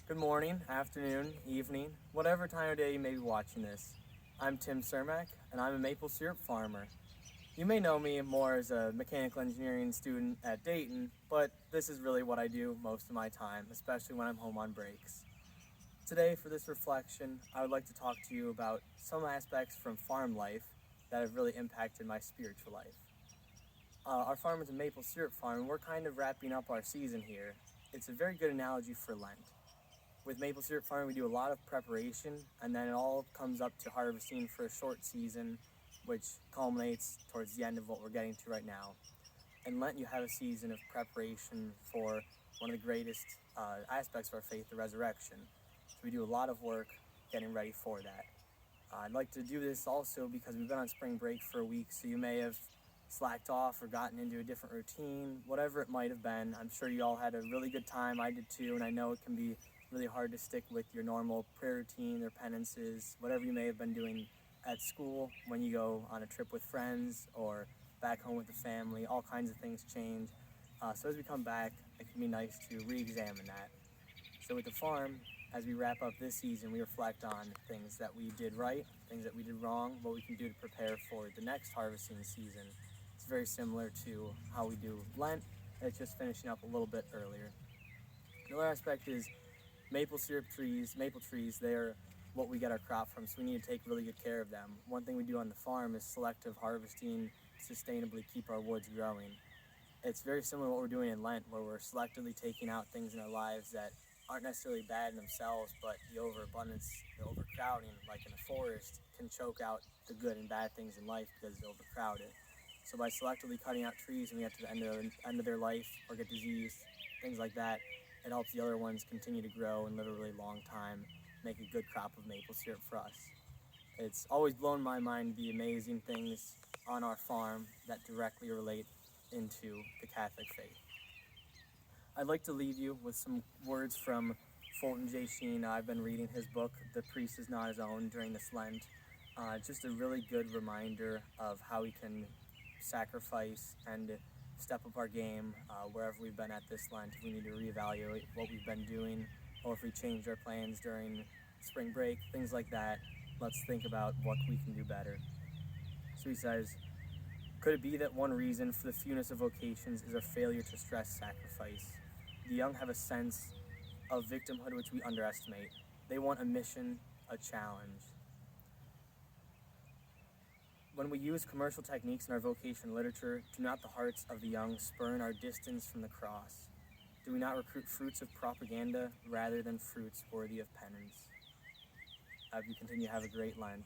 Good morning, afternoon, evening, whatever time of day you may be watching this. I'm Tim Cermak, and I'm a maple syrup farmer. You may know me more as a mechanical engineering student at Dayton, but this is really what I do most of my time, especially when I'm home on breaks. Today, for this reflection, I would like to talk to you about some aspects from farm life that have really impacted my spiritual life. Our farm is a maple syrup farm, and we're kind of wrapping up our season here. It's a very good analogy for Lent. With maple syrup farming, we do a lot of preparation, and then it all comes up to harvesting for a short season, which culminates towards the end of what we're getting to right now. In Lent, you have a season of preparation for one of the greatest aspects of our faith, the resurrection. So we do a lot of work getting ready for that. I'd like to do this also because we've been on spring break for a week, so you may have slacked off or gotten into a different routine, whatever it might have been. I'm sure you all had a really good time. I did too, and I know it can be really hard to stick with your normal prayer routine or penances, whatever you may have been doing at school when you go on a trip with friends or back home with the family. All kinds of things change. So as we come back, it can be nice to re-examine that. So with the farm, as we wrap up this season, we reflect on things that we did right, things that we did wrong, what we can do to prepare for the next harvesting season. It's very similar to how we do Lent, and it's just finishing up a little bit earlier. Another aspect is maple trees, they're what we get our crop from, so we need to take really good care of them. One thing we do on the farm is selective harvesting to sustainably keep our woods growing. It's very similar to what we're doing in Lent, where we're selectively taking out things in our lives that aren't necessarily bad in themselves, but the overabundance, the overcrowding, like in a forest, can choke out the good and bad things in life because it's overcrowded. So by selectively cutting out trees when we get to the end of their life or get disease, things like that, it helps the other ones continue to grow and live a really long time, make a good crop of maple syrup for us. It's always blown my mind the amazing things on our farm that directly relate into the Catholic faith. I'd like to leave you with some words from Fulton J. Sheen. I've been reading his book, The Priest is Not His Own, during this Lent. Just a really good reminder of how we can sacrifice and step up our game wherever we've been at this Lent. If we need to reevaluate what we've been doing, or if we changed our plans during spring break, things like that, let's think about what we can do better. So he says, could it be that one reason for the fewness of vocations is our failure to stress sacrifice? The young have a sense of victimhood which we underestimate. They want a mission, a challenge. When we use commercial techniques in our vocation literature, do not the hearts of the young spurn our distance from the cross? Do we not recruit fruits of propaganda rather than fruits worthy of penance? As we continue, have a great Lent.